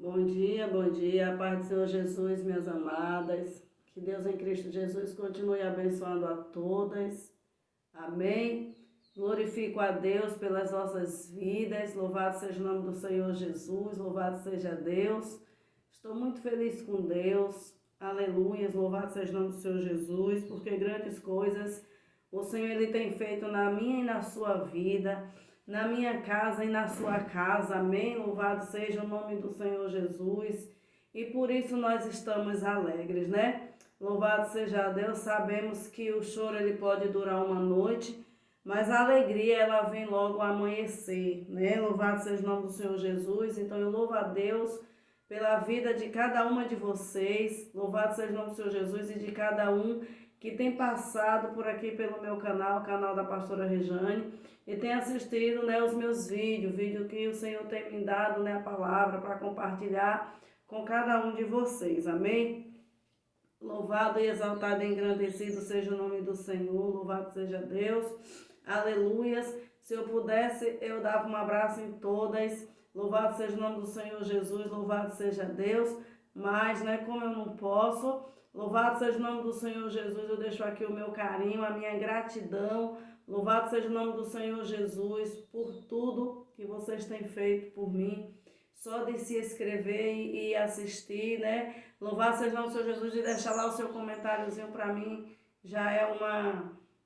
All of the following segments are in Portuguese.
Bom dia, a paz do Senhor Jesus, minhas amadas. Que Deus em Cristo Jesus continue abençoando a todas. Amém. Glorifico a Deus pelas nossas vidas. Louvado seja o nome do Senhor Jesus, louvado seja Deus. Estou muito feliz com Deus. Aleluia, louvado seja o nome do Senhor Jesus, porque grandes coisas o Senhor ele tem feito na minha e na sua vida, na minha casa e na sua casa. Amém. Louvado seja o nome do Senhor Jesus. E por isso nós estamos alegres, né? Louvado seja Deus. Sabemos que o choro ele pode durar uma noite, mas a alegria ela vem logo ao amanhecer, né? Louvado seja o nome do Senhor Jesus. Então eu louvo a Deus pela vida de cada uma de vocês. Louvado seja o nome do Senhor Jesus e de cada um que tem passado por aqui pelo meu canal, o canal da pastora Rejane, e tem assistido, né, os meus vídeo que o Senhor tem me dado, né, a palavra para compartilhar com cada um de vocês. Amém? Louvado e exaltado e engrandecido seja o nome do Senhor, louvado seja Deus. Aleluias. Se eu pudesse, eu dava um abraço em todas. Louvado seja o nome do Senhor Jesus, louvado seja Deus. Mas, né, como eu não posso, louvado seja o nome do Senhor Jesus, eu deixo aqui o meu carinho, a minha gratidão. Louvado seja o nome do Senhor Jesus por tudo que vocês têm feito por mim. Só de se inscrever e assistir, né? Louvado seja o nome do Senhor Jesus e deixar lá o seu comentáriozinho para mim. Já é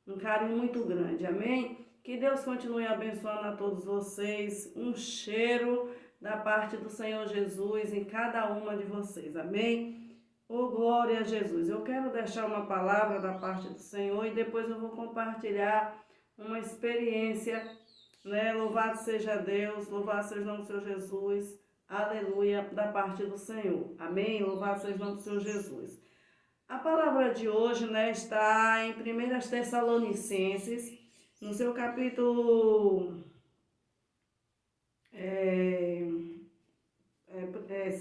um carinho muito grande, amém? Que Deus continue abençoando a todos vocês. Um cheiro da parte do Senhor Jesus em cada uma de vocês, amém? Oh, glória a Jesus. Eu quero deixar uma palavra da parte do Senhor e depois eu vou compartilhar uma experiência, né? Louvado seja Deus, louvado seja o nome do Senhor Jesus, aleluia, da parte do Senhor, amém? Louvado seja o nome do Senhor Jesus. A palavra de hoje, né, está em 1 Tessalonicenses, no seu capítulo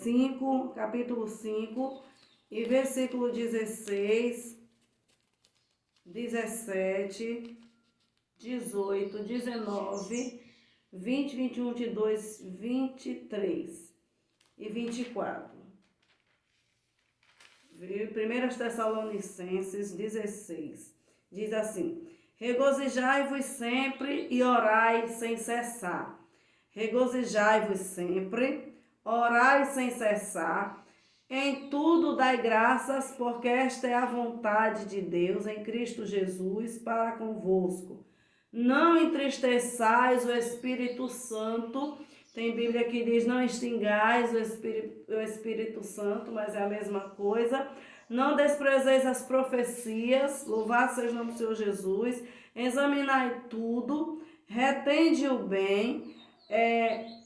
5, capítulo 5, e versículo 16, 17, 18, 19, 20, 21, 22, 23 e 24. 1 Tessalonicenses 16, diz assim: regozijai-vos sempre e orai sem cessar. Regozijai-vos sempre, orai sem cessar. Em tudo dai graças, porque esta é a vontade de Deus em Cristo Jesus para convosco. Não entristeçais o Espírito Santo. Tem Bíblia que diz: não extingais o Espírito Santo, mas é a mesma coisa. Não desprezeis as profecias. Louvado seja o nome do Senhor Jesus. Examinai tudo, retende o bem,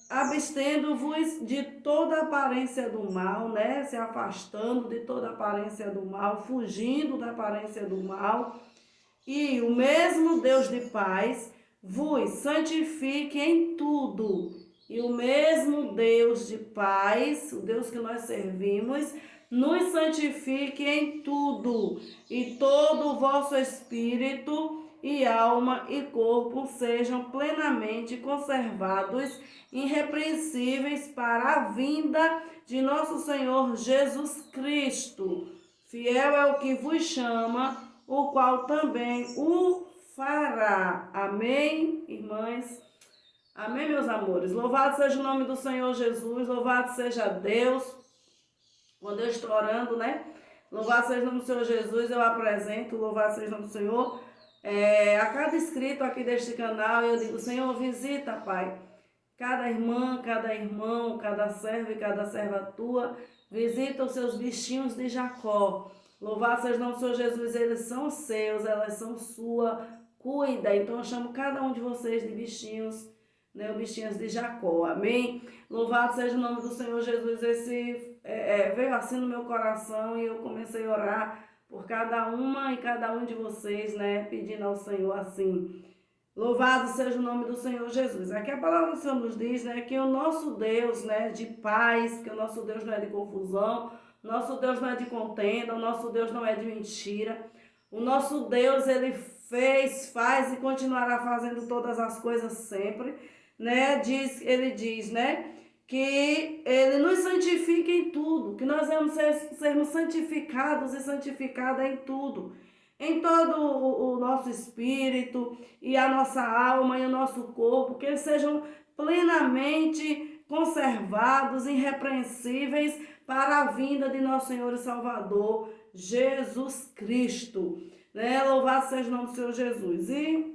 abstendo-vos de toda aparência do mal, né? Se afastando de toda aparência do mal, fugindo da aparência do mal. E o mesmo Deus de paz vos santifique em tudo. E o mesmo Deus de paz, o Deus que nós servimos, nos santifique em tudo. E todo o vosso espírito e alma e corpo sejam plenamente conservados, irrepreensíveis para a vinda de nosso Senhor Jesus Cristo. Fiel é o que vos chama, o qual também o fará. Amém, irmãs? Amém, meus amores? Louvado seja o nome do Senhor Jesus, louvado seja Deus. Quando eu estou orando, né? Louvado seja o nome do Senhor Jesus, eu apresento, louvado seja o nome do Senhor. A cada inscrito aqui deste canal, eu digo: Senhor, visita, Pai, cada irmã, cada irmão, cada servo e cada serva tua, visita os seus bichinhos de Jacó. Louvado seja o nome do Senhor Jesus, eles são seus, elas são sua, cuida. Então eu chamo cada um de vocês de bichinhos, né, bichinhos de Jacó, amém? Louvado seja o nome do Senhor Jesus, esse veio assim no meu coração e eu comecei a orar por cada uma e cada um de vocês, né, pedindo ao Senhor assim. Louvado seja o nome do Senhor Jesus. Aqui a palavra do Senhor nos diz, né, que o nosso Deus, né, de paz, que o nosso Deus não é de confusão, o nosso Deus não é de contenda, o nosso Deus não é de mentira. O nosso Deus, ele fez, faz e continuará fazendo todas as coisas sempre, né? Ele diz, né, que Ele nos santifique em tudo, que nós vamos sermos santificados e santificadas em tudo, em todo o nosso espírito e a nossa alma e o nosso corpo, que eles sejam plenamente conservados, irrepreensíveis para a vinda de nosso Senhor e Salvador, Jesus Cristo. Né? Louvado seja o nome do Senhor Jesus. E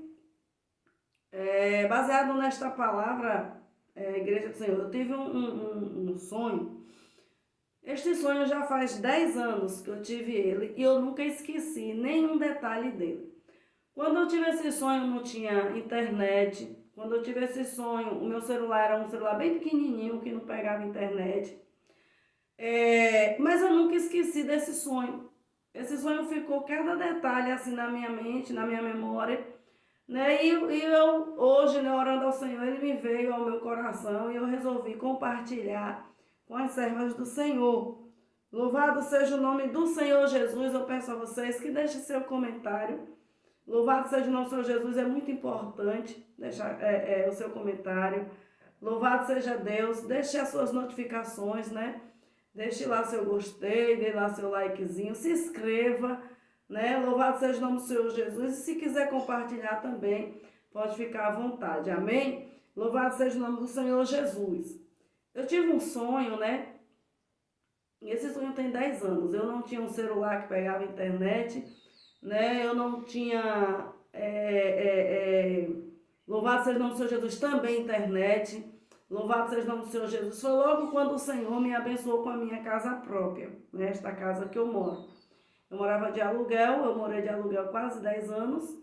baseado nesta palavra, Igreja do Senhor, eu tive um sonho. Este sonho já faz 10 anos que eu tive ele e eu nunca esqueci nenhum detalhe dele. Quando eu tive esse sonho não tinha internet. Quando eu tive esse sonho, o meu celular era um celular bem pequenininho que não pegava internet. Mas eu nunca esqueci desse sonho. Esse sonho ficou cada detalhe assim na minha mente, na minha memória. Né? E eu hoje, né, orando ao Senhor, Ele me veio ao meu coração e eu resolvi compartilhar com as servas do Senhor. Louvado seja o nome do Senhor Jesus. Eu peço a vocês que deixem seu comentário. Louvado seja o nome do Senhor Jesus, é muito importante deixar o seu comentário. Louvado seja Deus, deixe as suas notificações, né? Deixe lá seu gostei, dê lá seu likezinho, se inscreva, né? Louvado seja o nome do Senhor Jesus. E se quiser compartilhar também, pode ficar à vontade, amém? Louvado seja o nome do Senhor Jesus. Eu tive um sonho, né? E esse sonho tem 10 anos. Eu não tinha um celular que pegava internet, né? Eu não tinha, louvado seja o nome do Senhor Jesus, também internet. Louvado seja o nome do Senhor Jesus. Foi logo quando o Senhor me abençoou com a minha casa própria, né? Esta casa que eu moro. Eu morava de aluguel, eu morei de aluguel quase 10 anos.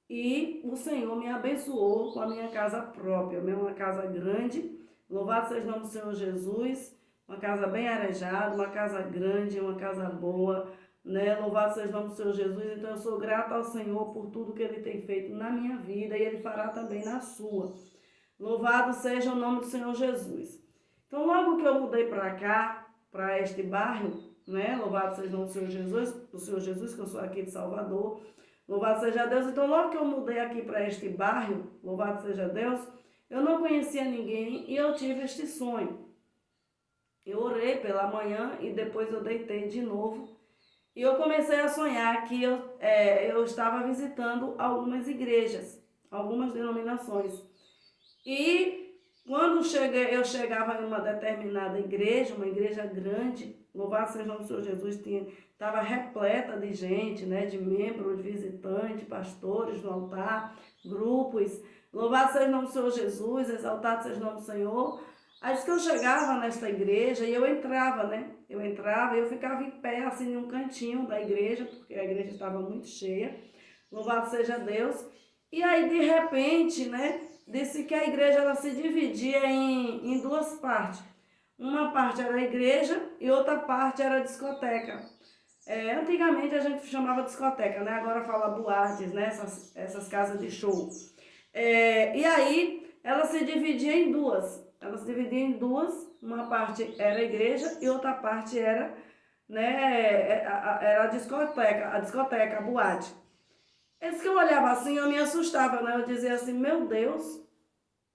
E o Senhor me abençoou com a minha casa própria, uma casa grande. Louvado seja o nome do Senhor Jesus. Uma casa bem arejada, uma casa grande, uma casa boa, né? Louvado seja o nome do Senhor Jesus. Então eu sou grata ao Senhor por tudo que Ele tem feito na minha vida e Ele fará também na sua. Louvado seja o nome do Senhor Jesus. Então logo que eu mudei para cá, para este bairro, né? Louvado seja o nome do Senhor Jesus, que eu sou aqui de Salvador. Louvado seja Deus. Então logo que eu mudei aqui para este bairro, louvado seja Deus, eu não conhecia ninguém e eu tive este sonho. Eu orei pela manhã e depois eu deitei de novo. E eu comecei a sonhar que eu estava visitando algumas igrejas, algumas denominações. E quando eu chegava em uma determinada igreja, uma igreja grande, louvado seja o nome do Senhor Jesus, estava repleta de gente, né, de membros, de visitantes, pastores no altar, grupos. Louvado seja o nome do Senhor Jesus, exaltado seja o nome do Senhor. Aí disse que eu chegava nesta igreja e eu entrava, né? Eu entrava e eu ficava em pé, assim, em um cantinho da igreja, porque a igreja estava muito cheia. Louvado seja Deus. E aí, de repente, né? Disse que a igreja ela se dividia em duas partes. Uma parte era a igreja e outra parte era a discoteca. Antigamente a gente chamava discoteca, né? Agora fala boates, né? Essas casas de show. E aí ela se dividia em duas. Uma parte era a igreja e outra parte era, né, era a discoteca, a boate. Eles que eu olhava assim, eu me assustava, né? Eu dizia assim, meu Deus,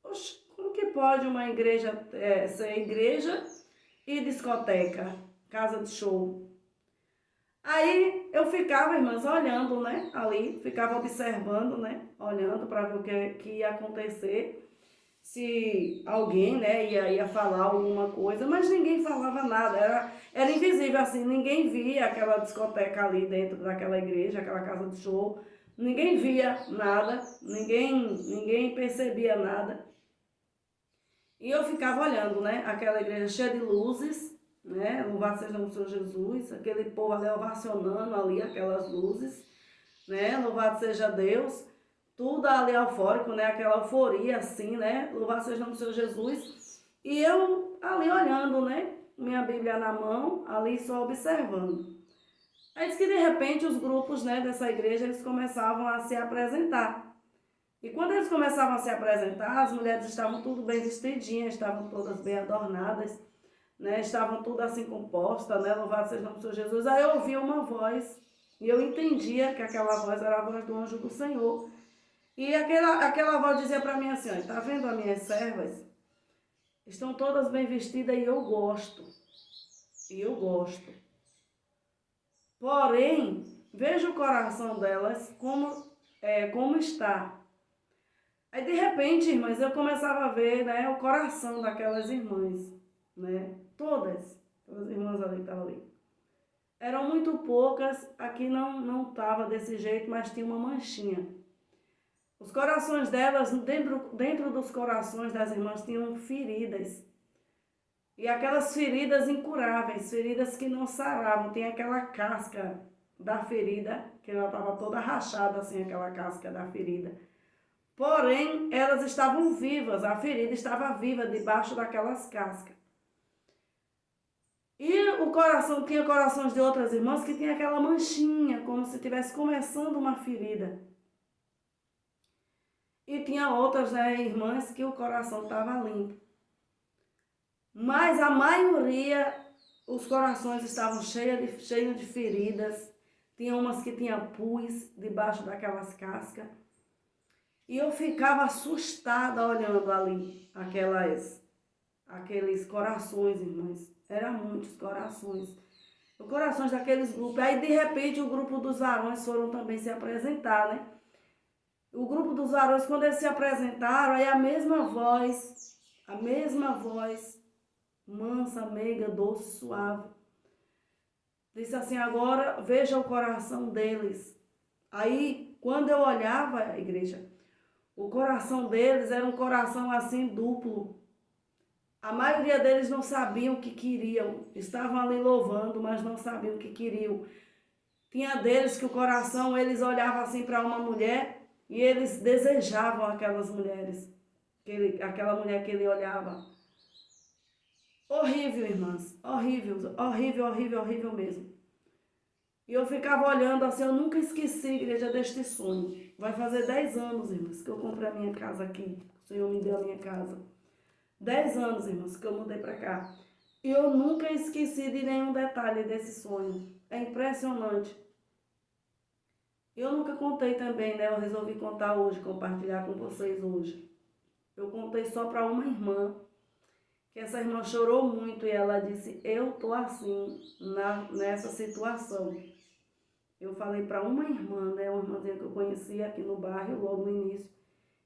poxa, como que pode uma igreja ser igreja e discoteca, casa de show? Aí eu ficava, irmãs, olhando, né, ali, ficava observando, né, olhando para ver o que ia acontecer, se alguém, né, ia falar alguma coisa, mas ninguém falava nada, era invisível, assim, ninguém via aquela discoteca ali dentro daquela igreja, aquela casa de show, ninguém via nada, ninguém percebia nada. E eu ficava olhando, né, aquela igreja cheia de luzes, né, louvado seja o nome do Senhor Jesus, aquele povo ali ovacionando ali aquelas luzes, né, louvado seja Deus, tudo ali eufórico, né, aquela euforia assim, né, louvado seja o nome do Senhor Jesus, e eu ali olhando, né, minha Bíblia na mão, ali só observando. Aí diz que de repente os grupos, né, dessa igreja, eles começavam a se apresentar. E quando eles começavam a se apresentar, as mulheres estavam tudo bem vestidinhas, estavam todas bem adornadas, né? Estavam tudo assim compostas, né? Louvado seja o nome do Senhor Jesus. Aí eu ouvi uma voz e eu entendia que aquela voz era a voz do anjo do Senhor. E aquela voz dizia para mim assim, ó, tá vendo as minhas servas? Estão todas bem vestidas e eu gosto. E eu gosto. Porém, veja o coração delas como está. Aí, de repente, irmãs, eu começava a ver, né, o coração daquelas irmãs, né? Todas as irmãs ali que estavam ali. Eram muito poucas, aqui não estava desse jeito, mas tinha uma manchinha. Os corações delas, dentro dos corações das irmãs, tinham feridas. E aquelas feridas incuráveis, feridas que não saravam. Tem aquela casca da ferida, que ela estava toda rachada, assim, aquela casca da ferida. Porém, elas estavam vivas, a ferida estava viva debaixo daquelas cascas. E o coração, tinha corações de outras irmãs que tinha aquela manchinha, como se estivesse começando uma ferida. E tinha outras, né, irmãs que o coração estava limpo. Mas a maioria, os corações estavam cheios de feridas. Tinha umas que tinham pus debaixo daquelas cascas. E eu ficava assustada olhando ali aqueles corações, irmãs. Eram muitos corações. Os corações daqueles grupos. Aí, de repente, o grupo dos varões foram também se apresentar, né? O grupo dos varões, quando eles se apresentaram, aí a mesma voz, mansa, meiga, doce, suave. Disse assim, agora veja o coração deles. Aí, quando eu olhava a igreja, o coração deles era um coração assim duplo. A maioria deles não sabiam o que queriam. Estavam ali louvando, mas não sabiam o que queriam. Tinha deles que o coração, eles olhavam assim para uma mulher e eles desejavam aquelas mulheres. Aquela mulher que ele olhava. Horrível, irmãs. Horrível, horrível, horrível, horrível mesmo. E eu ficava olhando assim, eu nunca esqueci, igreja, deste sonho. Vai fazer 10 anos, irmãs, que eu comprei a minha casa aqui. O Senhor me deu a minha casa. 10 anos, irmãs, que eu mudei para cá. E eu nunca esqueci de nenhum detalhe desse sonho. É impressionante. Eu nunca contei também, né? Eu resolvi contar hoje, compartilhar com vocês hoje. Eu contei só para uma irmã, que essa irmã chorou muito e ela disse, eu tô assim, nessa situação. Eu falei para uma irmã, né? Uma irmãzinha que eu conheci aqui no bairro, logo no início.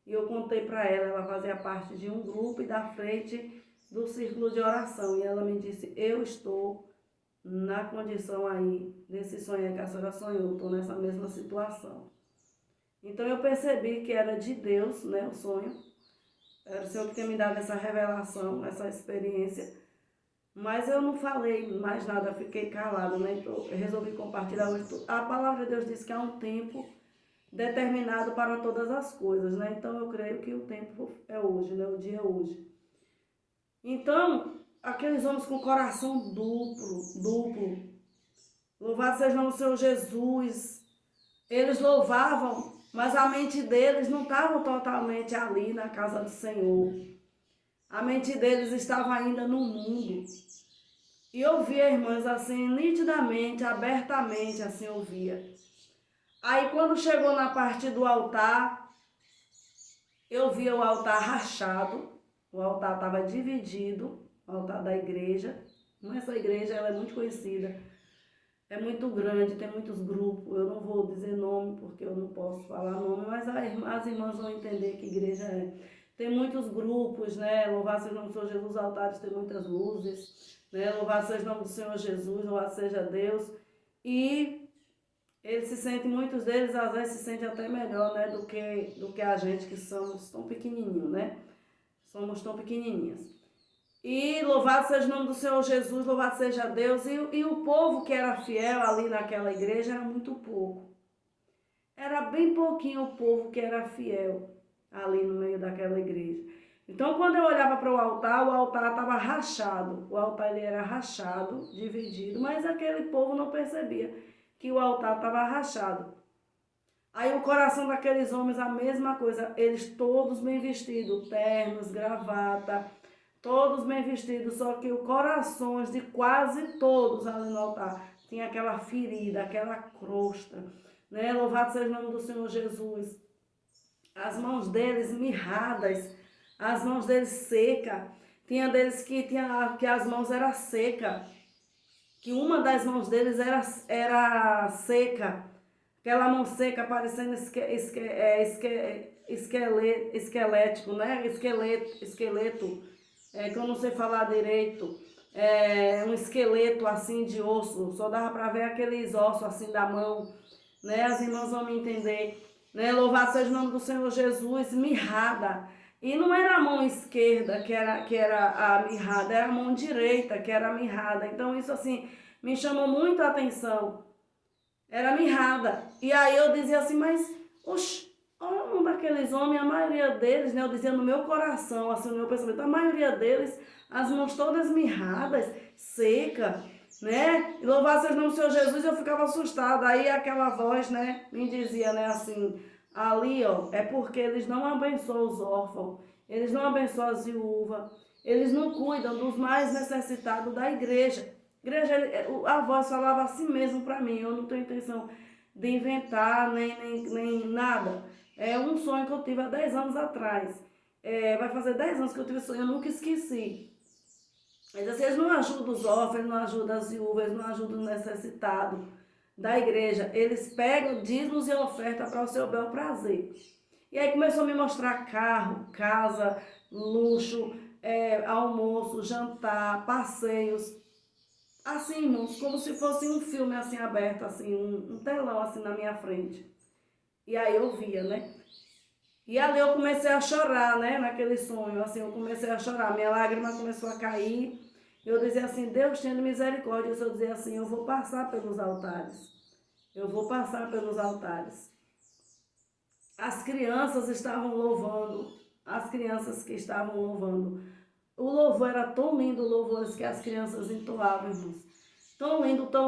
E eu contei para ela fazia parte de um grupo e da frente do círculo de oração. E ela me disse, eu estou na condição aí, nesse sonho que a senhora sonhou, eu estou nessa mesma situação. Então eu percebi que era de Deus, né, o sonho. Era o Senhor que tinha me dado essa revelação, essa experiência. Mas eu não falei mais nada, fiquei calada, né? Então eu resolvi compartilhar hoje. A palavra de Deus diz que há um tempo determinado para todas as coisas, né? Então eu creio que o tempo é hoje, né? O dia é hoje. Então, aqueles homens com coração duplo, louvado seja o nome do Senhor Jesus, eles louvavam, mas a mente deles não estava totalmente ali na casa do Senhor. A mente deles estava ainda no mundo. E eu via, irmãs, assim, nitidamente, abertamente, assim eu via. Aí quando chegou na parte do altar, eu via o altar rachado, o altar estava dividido, o altar da igreja. Essa igreja ela é muito conhecida, é muito grande, tem muitos grupos. Eu não vou dizer nome porque eu não posso falar nome, mas as irmãs vão entender que igreja é. Tem muitos grupos, né? Louvado seja o nome do Senhor Jesus, os altares tem muitas luzes, né? Louvado seja o nome do Senhor Jesus, louvado seja Deus. E eles se sentem, muitos deles às vezes se sentem até melhor, né, do que a gente que somos tão pequenininhos, né? Somos tão pequenininhas. E louvado seja o nome do Senhor Jesus, louvado seja Deus. E o povo que era fiel ali naquela igreja era muito pouco. Era bem pouquinho o povo que era fiel ali no meio daquela igreja. Então, quando eu olhava para o altar estava rachado. O altar ele era rachado, dividido, mas aquele povo não percebia que o altar estava rachado. Aí o coração daqueles homens, a mesma coisa, eles todos bem vestidos, ternos, gravata, todos bem vestidos, só que os corações de quase todos ali no altar tinha aquela ferida, aquela crosta, né? Louvado seja o nome do Senhor Jesus. As mãos deles mirradas, as mãos deles secas. Tinha deles que as mãos eram secas, que uma das mãos deles era seca, aquela mão seca parecendo esquelético, né? Esqueleto, que eu não sei falar direito, um esqueleto assim de osso, só dava para ver aqueles ossos assim da mão, né? As irmãs vão me entender, né? Louvado seja o nome do Senhor Jesus, mirrada. E não era a mão esquerda que era a mirrada, era a mão direita que era a mirrada. Então isso assim me chamou muito a atenção. Era mirrada. E aí eu dizia assim, mas, oxe, um daqueles homens, a maioria deles, né? Eu dizia no meu coração, assim, no meu pensamento, a maioria deles, as mãos todas mirradas, seca, né? E louvado seja o nome do Senhor Jesus, eu ficava assustada. Aí aquela voz, né, me dizia, né, assim, ali, ó, é porque eles não abençoam os órfãos, eles não abençoam as viúvas, eles não cuidam dos mais necessitados da igreja. Igreja, a voz falava assim mesmo para mim, eu não tenho intenção de inventar nem nada. É um sonho que eu tive há 10 anos atrás. Vai fazer 10 anos que eu tive esse sonho, eu nunca esqueci. Mas assim, eles não ajudam os órfãos, eles não ajudam as viúvas, eles não ajudam os necessitados da igreja. Eles pegam dízimos e oferta para o seu bel prazer. E aí começou a me mostrar carro, casa, luxo, almoço, jantar, passeios. Assim, irmãos, como se fosse um filme assim aberto, assim, um telão assim na minha frente. E aí eu via, né? E ali eu comecei a chorar, né? Naquele sonho, assim, eu comecei a chorar. Minha lágrima começou a cair. Eu dizia assim, Deus tendo misericórdia. Eu dizia assim, eu vou passar pelos altares. Eu vou passar pelos altares. As crianças estavam louvando. As crianças que estavam louvando. O louvor era tão lindo, o louvor que as crianças entoavam, irmãos. Tão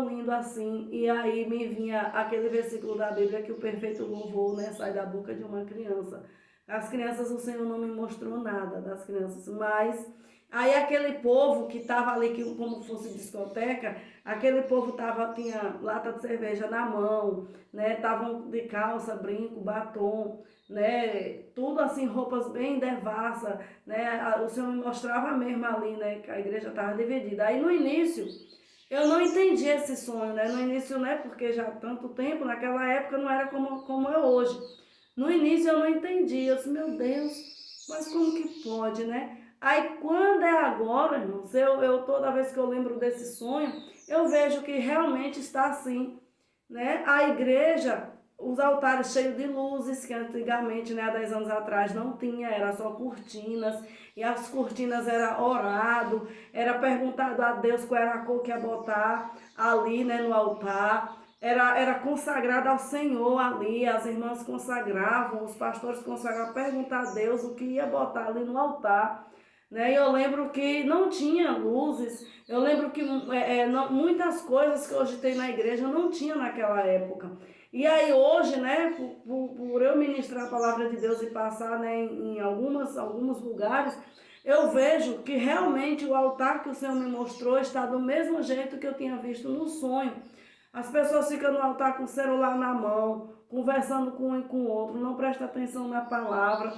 lindo assim. E aí me vinha aquele versículo da Bíblia que o perfeito louvor, né, sai da boca de uma criança. As crianças, o Senhor não me mostrou nada das crianças, mas aí aquele povo que estava ali, que como fosse discoteca, aquele povo tinha lata de cerveja na mão, né, estavam de calça, brinco, batom, né, tudo assim, roupas bem devassas, né, o Senhor me mostrava mesmo ali, né, que a igreja estava dividida. Aí no início, eu não entendi esse sonho, né? No início, né? Porque já há tanto tempo, naquela época não era como é hoje. No início eu não entendi. Eu disse, meu Deus, mas como que pode, né? Aí quando é agora, irmãos, toda vez que eu lembro desse sonho, eu vejo que realmente está assim, né? A igreja, os altares cheios de luzes, que antigamente, né, há 10 anos atrás, não tinha, era só cortinas, e as cortinas era orado, era perguntado a Deus qual era a cor que ia botar ali, né, no altar, era consagrado ao Senhor ali, as irmãs consagravam, os pastores consagravam, perguntar a Deus o que ia botar ali no altar. Né? E eu lembro que não tinha luzes, eu lembro que muitas coisas que hoje tem na igreja não tinha naquela época. E aí hoje, né, por eu ministrar a palavra de Deus e passar, né, em alguns lugares, eu vejo que realmente o altar que o Senhor me mostrou está do mesmo jeito que eu tinha visto no sonho. As pessoas ficam no altar com o celular na mão, conversando com um e com o outro, não prestam atenção na palavra.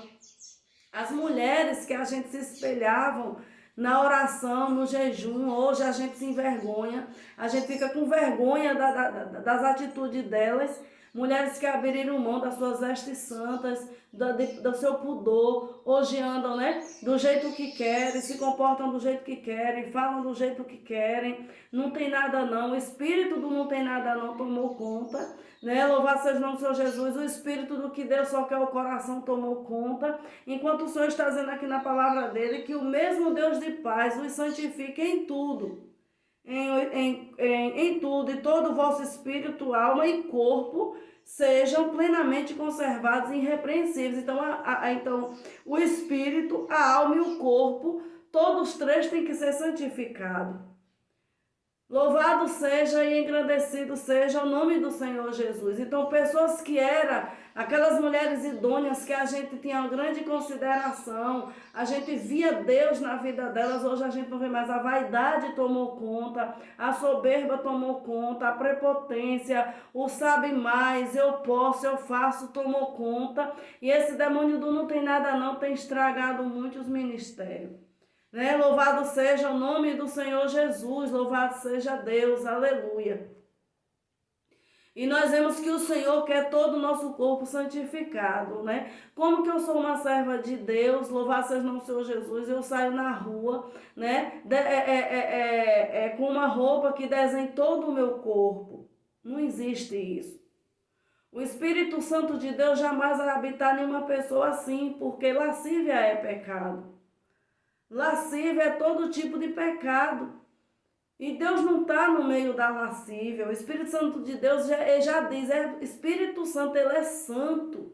As mulheres que a gente se espelhavam na oração, no jejum, hoje a gente se envergonha, a gente fica com vergonha das atitudes delas. Mulheres que abriram mão das suas vestes santas, do seu pudor, hoje andam, né, do jeito que querem, se comportam do jeito que querem, falam do jeito que querem, não tem nada não, o espírito do não tem nada não tomou conta, né, louvado seja o nome do Senhor Jesus, o espírito do que Deus só quer o coração tomou conta, enquanto o Senhor está dizendo aqui na palavra dele que o mesmo Deus de paz os santifica em tudo. Em tudo, e todo o vosso espírito, alma e corpo sejam plenamente conservados e irrepreensíveis. Então, então, o espírito, a alma e o corpo, todos três têm que ser santificados. Louvado seja e engrandecido seja o nome do Senhor Jesus. Então, pessoas que eram aquelas mulheres idôneas que a gente tinha uma grande consideração, a gente via Deus na vida delas, hoje a gente não vê mais. A vaidade tomou conta, a soberba tomou conta, a prepotência, o sabe mais, eu posso, eu faço, tomou conta. E esse demônio do não tem nada não tem estragado muitos ministérios. né? Louvado seja o nome do Senhor Jesus, louvado seja Deus, aleluia. E nós vemos que o Senhor quer todo o nosso corpo santificado, né? Como que eu sou uma serva de Deus, louvado seja o nome do Senhor Jesus, eu saio na rua, né? Com uma roupa que desenhe todo o meu corpo. Não existe isso. O Espírito Santo de Deus jamais vai habitar em uma pessoa assim, porque lascívia é pecado. Lascívia é todo tipo de pecado. E Deus não está no meio da lascívia. O Espírito Santo de Deus já diz, Espírito Santo, ele é santo.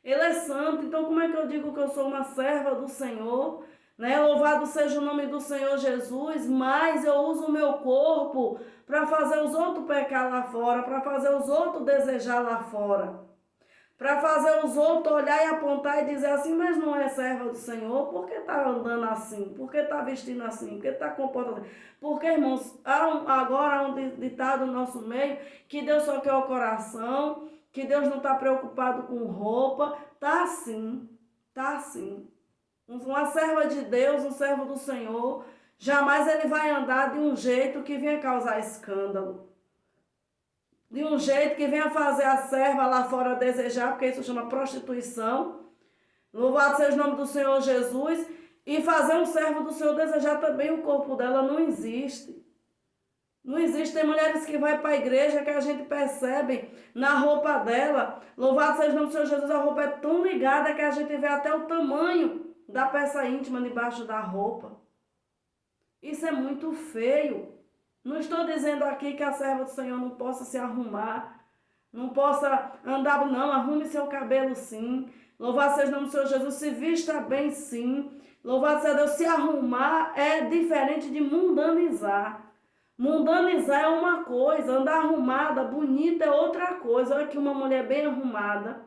Ele é santo. Então como é que eu digo que eu sou uma serva do Senhor? Né? Louvado seja o nome do Senhor Jesus, mas eu uso o meu corpo para fazer os outros pecar lá fora, para fazer os outros desejar lá fora. Para fazer os outros olhar e apontar e dizer assim, mas não é serva do Senhor, por que está andando assim? Por que está vestindo assim? Por que está comportando assim? Porque, irmãos, agora há um ditado no nosso meio que Deus só quer o coração, que Deus não está preocupado com roupa. Está assim, está assim. Uma serva de Deus, um servo do Senhor, jamais ele vai andar de um jeito que venha causar escândalo. De um jeito que venha fazer a serva lá fora desejar, porque isso chama prostituição. Louvado seja o nome do Senhor Jesus. E fazer um servo do Senhor desejar também o corpo dela não existe. Não existe. Tem mulheres que vão para a igreja que a gente percebe na roupa dela. Louvado seja o nome do Senhor Jesus. A roupa é tão ligada que a gente vê até o tamanho da peça íntima debaixo da roupa. Isso é muito feio. Não estou dizendo aqui que a serva do Senhor não possa se arrumar, não possa andar, não, arrume seu cabelo sim. Louvado seja o nome do Senhor Jesus, se vista bem sim. Louvado seja Deus, se arrumar é diferente de mundanizar. Mundanizar é uma coisa, andar arrumada, bonita é outra coisa. Olha que uma mulher bem arrumada,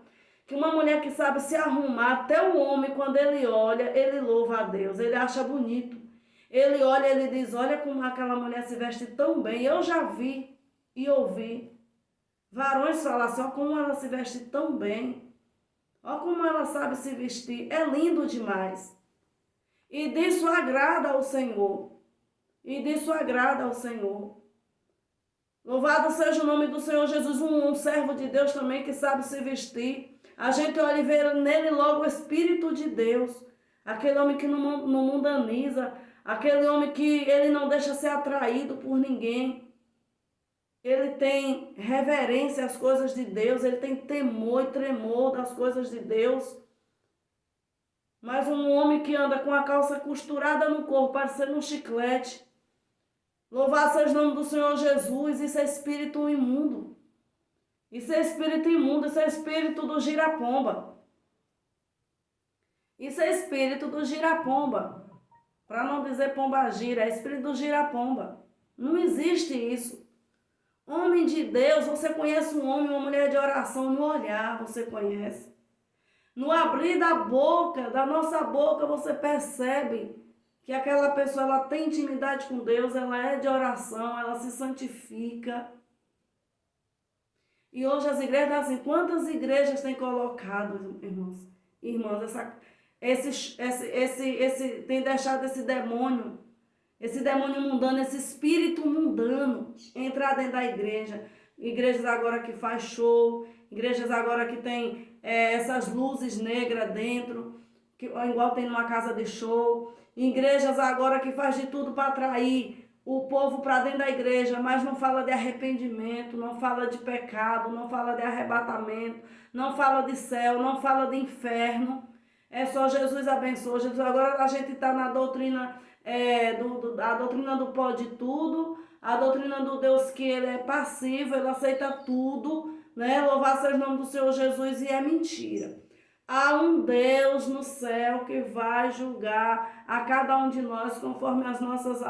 que uma mulher que sabe se arrumar, até o homem quando ele olha, ele louva a Deus, ele acha bonito. Ele olha, ele diz, olha como aquela mulher se veste tão bem. Eu já vi e ouvi varões falar assim, olha como ela se veste tão bem. Olha como ela sabe se vestir. É lindo demais. E disso agrada ao Senhor. E disso agrada ao Senhor. Louvado seja o nome do Senhor Jesus, um servo de Deus também que sabe se vestir. A gente olha e vê nele logo o Espírito de Deus. Aquele homem que não mundaniza. Aquele homem que ele não deixa ser atraído por ninguém. Ele tem reverência às coisas de Deus. Ele tem temor e tremor das coisas de Deus. Mas um homem que anda com a calça costurada no corpo, parecendo um chiclete. Louvado seja o nome do Senhor Jesus. Isso é espírito imundo. Isso é espírito imundo. Isso é espírito do girapomba. Isso é espírito do girapomba. Para não dizer pombagira, é espírito do girapomba. Não existe isso. Homem de Deus, você conhece um homem, uma mulher de oração, no olhar você conhece. No abrir da boca, da nossa boca, você percebe que aquela pessoa ela tem intimidade com Deus, ela é de oração, ela se santifica. E hoje as igrejas, assim, quantas igrejas têm colocado, irmãos, tem deixado esse demônio mundano, esse espírito mundano entrar dentro da igreja. Igrejas agora que faz show, igrejas agora que tem essas luzes negras dentro, que, igual tem numa casa de show. Igrejas agora que faz de tudo para atrair o povo para dentro da igreja, mas não fala de arrependimento, não fala de pecado, não fala de arrebatamento, não fala de céu, não fala de inferno. É só Jesus abençoa. Jesus, agora a gente está na doutrina, a doutrina do pode tudo, a doutrina do Deus que ele é passivo, ele aceita tudo, né? Louvado seja o nome do Senhor Jesus, e é mentira. Há um Deus no céu que vai julgar a cada um de nós conforme as nossas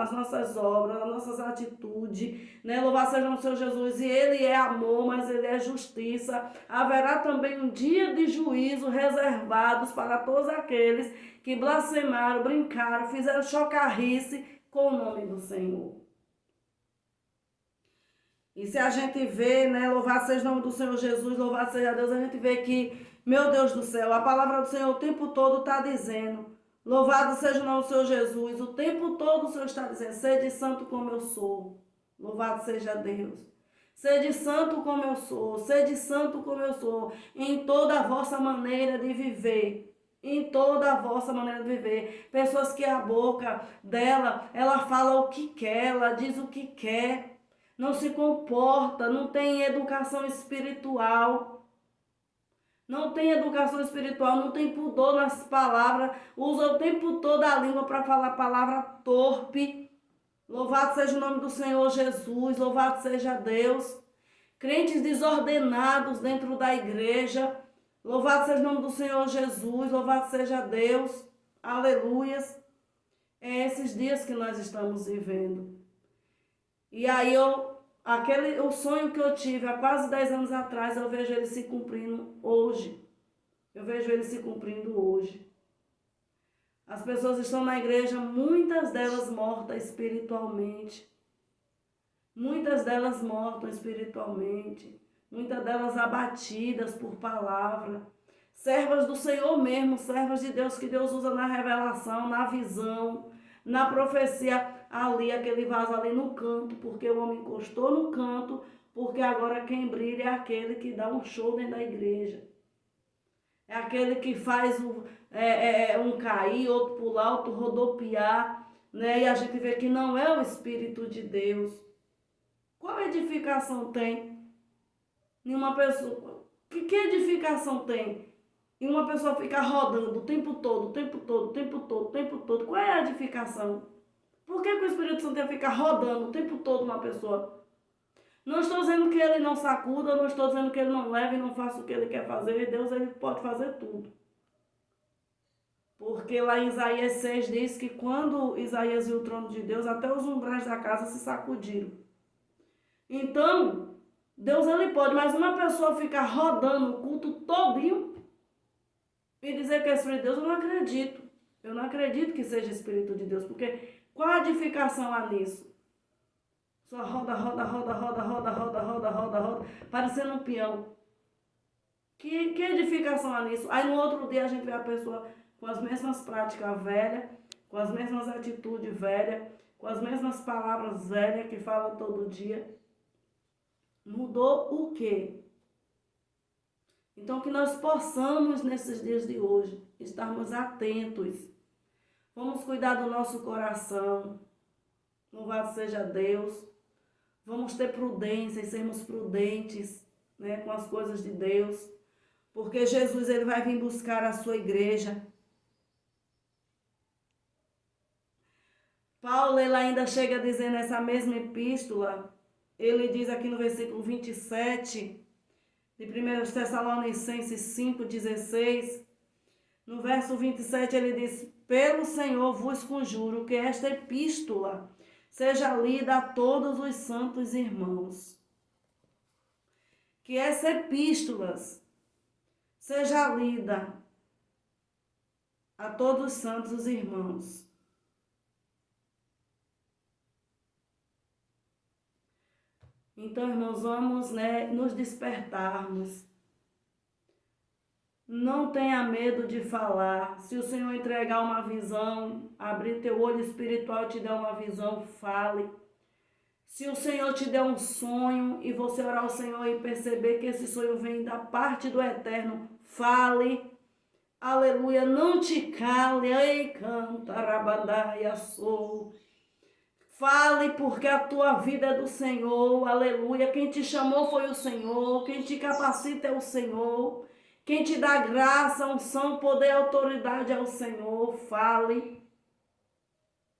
obras, as nossas atitudes, né? Louvado seja o Senhor Jesus, e ele é amor, mas ele é justiça. Haverá também um dia de juízo reservados para todos aqueles que blasfemaram, brincaram, fizeram chocarrice com o nome do Senhor. E se a gente vê, né, louvado seja o nome do Senhor Jesus, louvado seja Deus, a gente vê que, meu Deus do céu, a palavra do Senhor o tempo todo está dizendo, Louvado seja o nome do Senhor Jesus. O tempo todo o Senhor está dizendo, sede santo como eu sou. Louvado seja Deus. Sede santo como eu sou, sede santo como eu sou, em toda a vossa maneira de viver. Em toda a vossa maneira de viver. Pessoas que a boca dela, ela fala o que quer, ela diz o que quer. Não se comporta, não tem educação espiritual. Não tem educação espiritual, não tem pudor nas palavras, usa o tempo todo a língua para falar palavra torpe. Louvado seja o nome do Senhor Jesus, louvado seja Deus. Crentes desordenados dentro da igreja, louvado seja o nome do Senhor Jesus, louvado seja Deus, aleluias. É esses dias que nós estamos vivendo. E aí o sonho que eu tive há quase 10 anos atrás, eu vejo ele se cumprindo hoje. Eu vejo ele se cumprindo hoje. As pessoas estão na igreja, muitas delas mortas espiritualmente. Muitas delas mortas espiritualmente. Muitas delas abatidas por palavra. Servas do Senhor mesmo, servas de Deus que Deus usa na revelação, na visão, na profecia. Ali, aquele vaso ali no canto, porque o homem encostou no canto, porque agora quem brilha é aquele que dá um show dentro da igreja. É aquele que faz um cair, outro pular, outro rodopiar, né? E a gente vê que não é o Espírito de Deus. Qual edificação tem em uma pessoa? Que edificação tem em uma pessoa ficar rodando o tempo todo, o tempo todo, o tempo todo, o tempo todo? Qual é a edificação? Por que o Espírito Santo ia ficar rodando o tempo todo uma pessoa? Não estou dizendo que ele não sacuda, não estou dizendo que ele não leve e não faça o que ele quer fazer. Deus, ele pode fazer tudo. Porque lá em Isaías 6 diz que quando Isaías viu o trono de Deus, até os umbrais da casa se sacudiram. Então, Deus ele pode, mas uma pessoa ficar rodando o culto todinho e dizer que é Espírito de Deus, eu não acredito. Eu não acredito que seja Espírito de Deus, porque qual a edificação há nisso? Só roda, roda, roda, roda, roda, roda, roda, roda, roda, parecendo um peão. Que edificação há nisso? Aí no outro dia a gente vê a pessoa com as mesmas práticas velhas, com as mesmas atitudes velhas, com as mesmas palavras velhas que fala todo dia. Mudou o quê? Então que nós possamos nesses dias de hoje estarmos atentos. Vamos cuidar do nosso coração. Louvado seja Deus. Vamos ter prudência e sermos prudentes, né, com as coisas de Deus. Porque Jesus ele vai vir buscar a sua igreja. Paulo ele ainda chega a dizer nessa mesma epístola, ele diz aqui no versículo 27, de 1 Tessalonicenses 5,16, no verso 27 ele diz, pelo Senhor vos conjuro que esta epístola seja lida a todos os santos irmãos. Que essa epístola seja lida a todos os santos irmãos. Então, irmãos, vamos, né, nos despertarmos. Não tenha medo de falar. Se o Senhor entregar uma visão, abrir teu olho espiritual e te der uma visão, fale. Se o Senhor te der um sonho e você orar ao Senhor e perceber que esse sonho vem da parte do Eterno, fale. Aleluia, não te cale. Ei, canta, rabandaia, sou. Fale porque a tua vida é do Senhor, aleluia. Quem te chamou foi o Senhor, quem te capacita é o Senhor. Quem te dá graça, unção, poder e autoridade é o Senhor. Fale.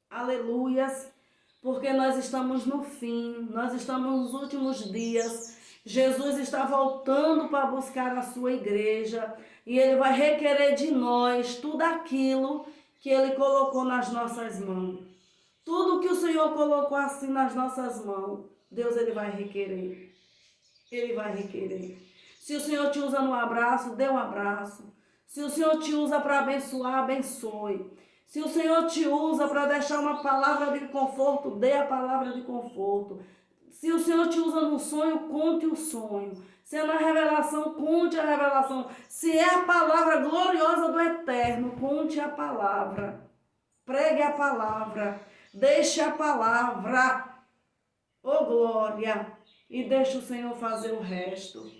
Aleluias. Porque nós estamos no fim, nós estamos nos últimos dias. Jesus está voltando para buscar a sua igreja. E ele vai requerer de nós tudo aquilo que ele colocou nas nossas mãos. Tudo que o Senhor colocou assim nas nossas mãos, Deus ele vai requerer. Ele vai requerer. Se o Senhor te usa no abraço, dê um abraço. Se o Senhor te usa para abençoar, abençoe. Se o Senhor te usa para deixar uma palavra de conforto, dê a palavra de conforto. Se o Senhor te usa no sonho, conte o sonho. Se é na revelação, conte a revelação. Se é a palavra gloriosa do Eterno, conte a palavra. Pregue a palavra. Deixe a palavra. Ô glória. E deixe o Senhor fazer o resto.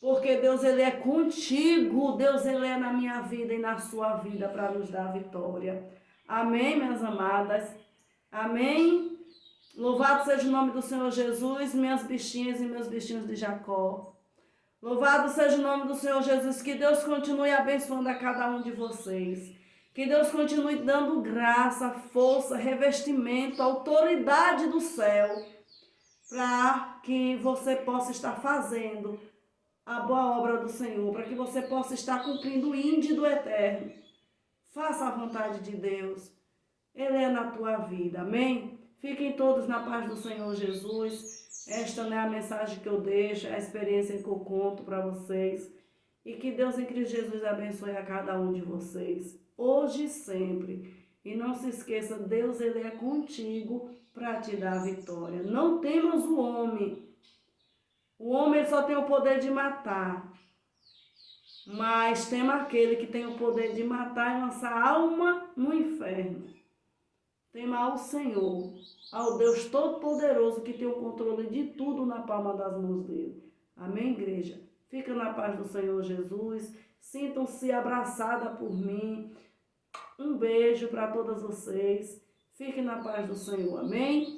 Porque Deus, Ele é contigo. Deus, Ele é na minha vida e na sua vida para nos dar a vitória. Amém, minhas amadas? Amém? Louvado seja o nome do Senhor Jesus, minhas bichinhas e meus bichinhos de Jacó. Louvado seja o nome do Senhor Jesus. Que Deus continue abençoando a cada um de vocês. Que Deus continue dando graça, força, revestimento, autoridade do céu, para que você possa estar fazendo a boa obra do Senhor, para que você possa estar cumprindo o índie do Eterno. Faça a vontade de Deus. Ele é na tua vida, amém? Fiquem todos na paz do Senhor Jesus. Esta não é a mensagem que eu deixo, é a experiência que eu conto para vocês. E que Deus em Cristo Jesus abençoe a cada um de vocês, hoje e sempre. E não se esqueça, Deus, Ele é contigo para te dar a vitória. Não temas o homem. O homem só tem o poder de matar. Mas tema aquele que tem o poder de matar e lançar a alma no inferno. Tema ao Senhor, ao Deus Todo-Poderoso que tem o controle de tudo na palma das mãos dele. Amém, igreja? Fica na paz do Senhor Jesus. Sintam-se abraçadas por mim. Um beijo para todas vocês. Fiquem na paz do Senhor. Amém?